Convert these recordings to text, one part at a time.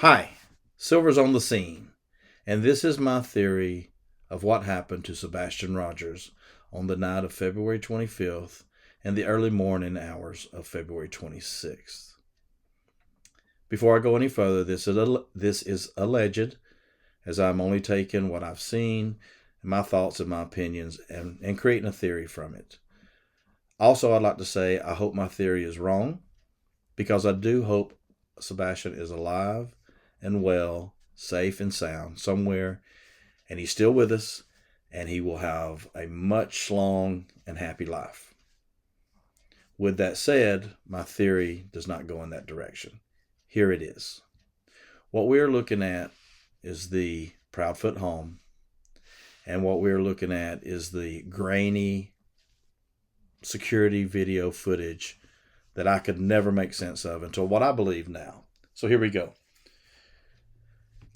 Hi, Silver's on the scene, and this is my theory of what happened to Sebastian Rogers on the night of February 25th and the early morning hours of February 26th. Before I go any further, this is alleged, as I'm only taking what I've seen, and my thoughts and my opinions, and creating a theory from it. Also, I'd like to say I hope my theory is wrong, because I do hope Sebastian is alive and well, safe and sound somewhere, and he's still with us, and he will have a much long and happy life. With that said, my theory does not go in that direction. Here it is. What we are looking at is the Proudfoot home, and what we are looking at is the grainy security video footage that I could never make sense of until what I believe now. So here we go.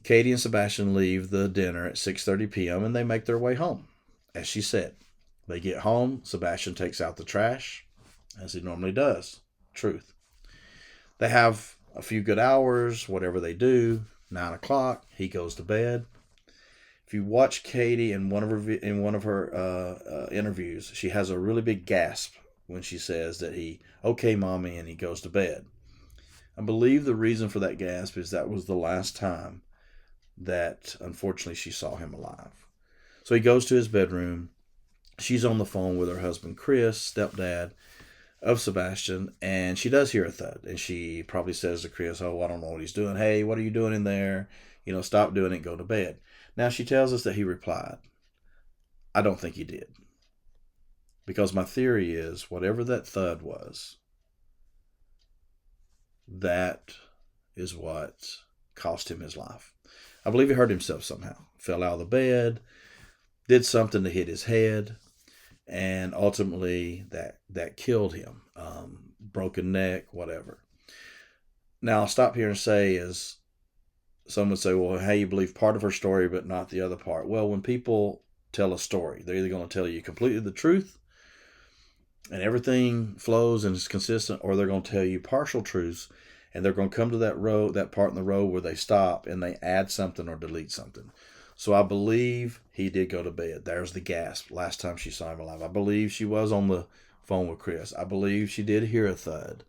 Katie and Sebastian leave the dinner at 6:30 p.m. and they make their way home. As she said, they get home, Sebastian takes out the trash, as he normally does. Truth. They have a few good hours, whatever they do. 9 o'clock, he goes to bed. If you watch Katie in one of her interviews, she has a really big gasp when she says that okay, mommy, and he goes to bed. I believe the reason for that gasp is that was the last time that unfortunately she saw him alive. So he goes to his bedroom. She's on the phone with her husband, Chris, stepdad of Sebastian, and she does hear a thud. And she probably says to Chris, "Oh, I don't know what he's doing. Hey, what are you doing in there? Stop doing it, go to bed." Now she tells us that he replied. I don't think he did. Because my theory is whatever that thud was, that is what cost him his life. I believe he hurt himself somehow. Fell out of the bed, did something to hit his head, and ultimately that killed him. Broken neck, whatever. Now I'll stop here and say, as some would say, well, hey, you believe part of her story but not the other part. Well, when people tell a story, they're either going to tell you completely the truth and everything flows and is consistent, or they're going to tell you partial truths, and they're going to come to that part in the road where they stop and they add something or delete something. So I believe he did go to bed. There's the gasp. Last time she saw him alive. I believe she was on the phone with Chris. I believe she did hear a thud.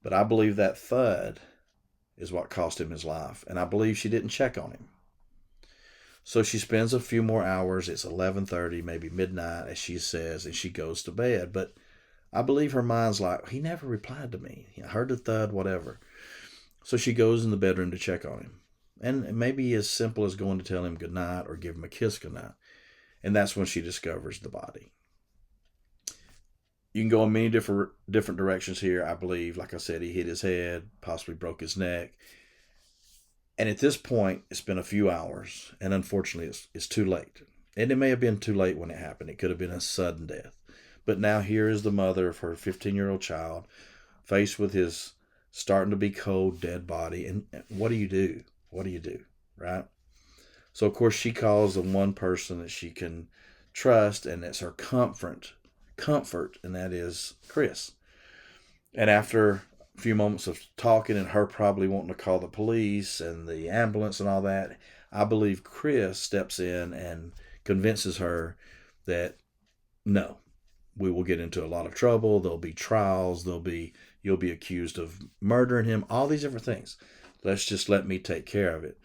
But I believe that thud is what cost him his life. And I believe she didn't check on him. So she spends a few more hours. It's 11:30, maybe midnight, as she says, and she goes to bed. But I believe her mind's like, he never replied to me. I heard the thud, whatever. So she goes in the bedroom to check on him. And maybe as simple as going to tell him goodnight or give him a kiss goodnight. And that's when she discovers the body. You can go in many different directions here. I believe, like I said, he hit his head, possibly broke his neck. And at this point, it's been a few hours, and unfortunately, it's too late. And it may have been too late when it happened. It could have been a sudden death. But now here is the mother of her 15-year-old child, faced with his starting to be cold, dead body. And what do you do? What do you do, right? So, of course, she calls the one person that she can trust, and it's her comfort, and that is Chris. And after a few moments of talking and her probably wanting to call the police and the ambulance and all that, I believe Chris steps in and convinces her that no, we will get into a lot of trouble. There'll be trials. You'll be accused of murdering him. All these different things. Let me take care of it.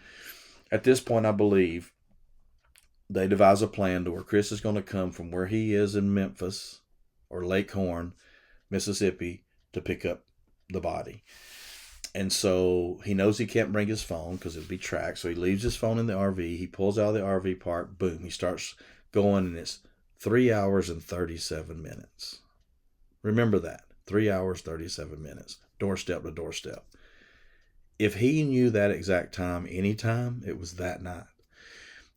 At this point, I believe they devise a plan to where Chris is going to come from where he is in Memphis or Lake Horn, Mississippi, to pick up the body. And so he knows he can't bring his phone because it'll be tracked. So he leaves his phone in the RV. He pulls out of the RV park. Boom. He starts going, and it's 3 hours and 37 minutes. Remember that. 3 hours, 37 minutes. Doorstep to doorstep. If he knew that exact time, anytime, it was that night.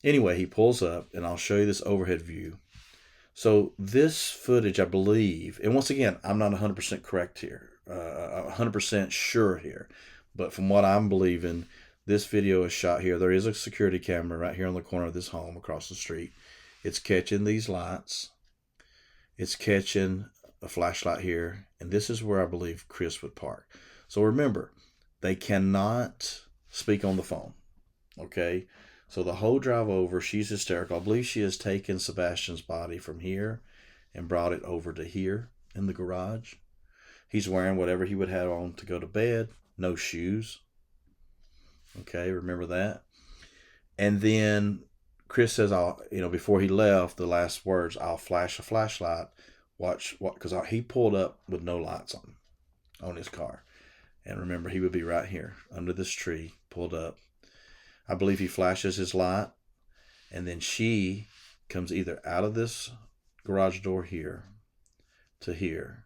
Anyway, he pulls up, and I'll show you this overhead view. So this footage, I believe, and once again, I'm not 100% correct here, 100% sure here, but from what I'm believing, this video is shot here. There is a security camera right here on the corner of this home across the street. It's catching these lights. It's catching a flashlight here, and this is where I believe Chris would park. So remember, they cannot speak on the phone. Okay? So the whole drive over, she's hysterical. I believe she has taken Sebastian's body from here and brought it over to here in the garage. He's wearing whatever he would have on to go to bed. No shoes. Okay, remember that? And then Chris says, before he left, the last words, I'll flash a flashlight. Watch what, because he pulled up with no lights on his car. And remember, he would be right here under this tree, pulled up. I believe he flashes his light, and then she comes either out of this garage door here to here.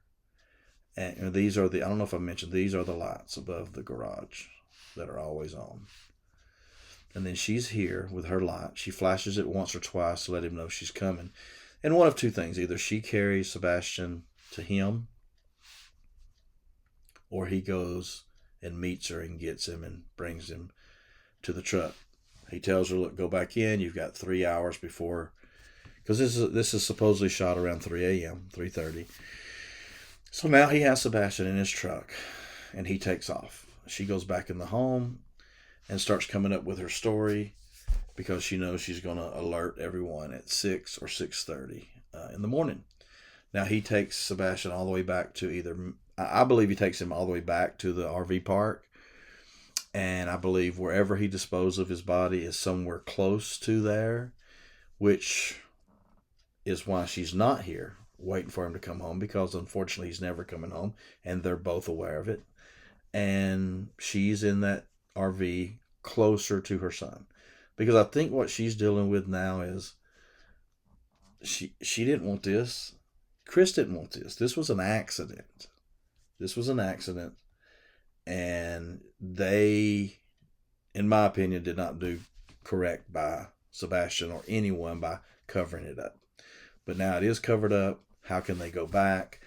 And these are I don't know if I mentioned, these are the lights above the garage that are always on. And then she's here with her light. She flashes it once or twice to let him know she's coming. And one of two things. Either she carries Sebastian to him, or he goes and meets her and gets him and brings him to the truck. He tells her, look, go back in. You've got 3 hours before. Because this is supposedly shot around 3 a.m., 3:30. So now he has Sebastian in his truck, and he takes off. She goes back in the home and starts coming up with her story, because she knows she's going to alert everyone at 6 or 6:30 in the morning. Now, he takes Sebastian all the way back to I believe he takes him all the way back to the RV park. And I believe wherever he disposed of his body is somewhere close to there, which is why she's not here waiting for him to come home, because unfortunately he's never coming home, and they're both aware of it. And she's in that RV closer to her son, because I think what she's dealing with now is she didn't want this. Chris didn't want this. This was an accident. And they, in my opinion, did not do correct by Sebastian or anyone by covering it up. But now it is covered up. How can they go back?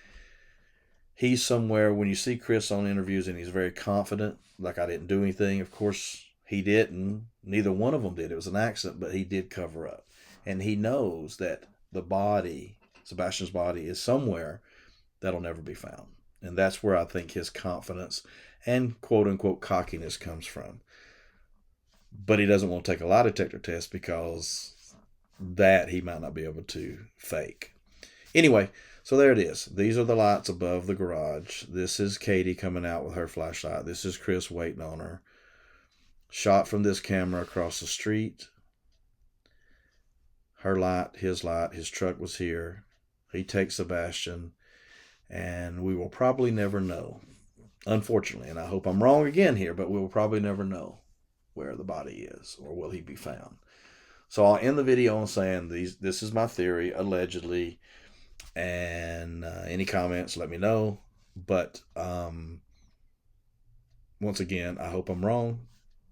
He's somewhere, when you see Chris on interviews and he's very confident, like, I didn't do anything. Of course, he didn't. Neither one of them did. It was an accident, but he did cover up. And he knows that the body, Sebastian's body, is somewhere that'll never be found. And that's where I think his confidence and quote-unquote cockiness comes from. But he doesn't want to take a lie detector test, because that he might not be able to fake. Anyway, so there it is. These are the lights above the garage. This is Katie coming out with her flashlight. This is Chris waiting on her. Shot from this camera across the street. Her light, his truck was here. He takes Sebastian, and we will probably never know, unfortunately. And I hope I'm wrong again here, but we will probably never know where the body is, or will he be found. So I'll end the video on saying this is my theory, allegedly. And any comments, let me know. But once again, I hope I'm wrong.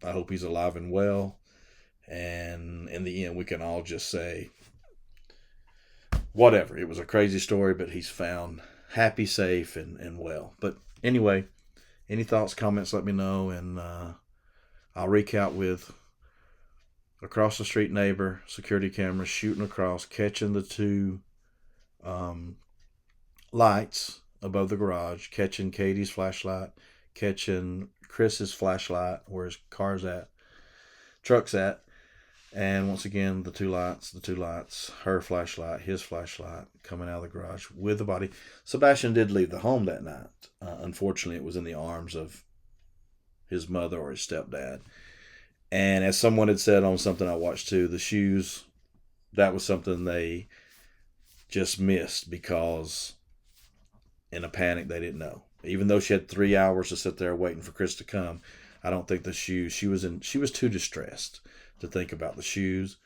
I hope he's alive and well. And in the end, we can all just say, whatever. It was a crazy story, but he's found happy, safe, and well. But anyway, any thoughts, comments, let me know. And I'll recount with across the street neighbor, security camera, shooting across, catching the two lights above the garage, catching Katie's flashlight, catching Chris's flashlight, where his car's at, truck's at, and once again, the two lights, her flashlight, his flashlight, coming out of the garage with the body. Sebastian did leave the home that night. Unfortunately, it was in the arms of his mother or his stepdad. And as someone had said on something I watched too, the shoes, that was something they just missed, because in a panic they didn't know. Even though she had 3 hours to sit there waiting for Chris to come, I don't think the shoes, she was too distressed to think about the shoes.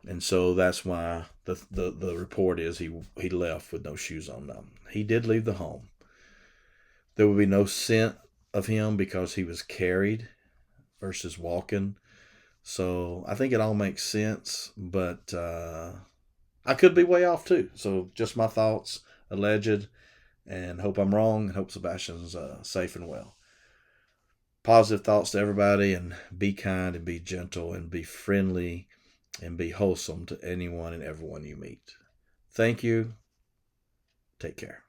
And so that's why the report is he left with no shoes on them. He did leave the home. There would be no scent of him because he was carried versus walking. So I think it all makes sense, but I could be way off too. So just my thoughts, alleged, and hope I'm wrong, and hope Sebastian's safe and well. Positive thoughts to everybody, and be kind and be gentle and be friendly and be wholesome to anyone and everyone you meet. Thank you. Take care.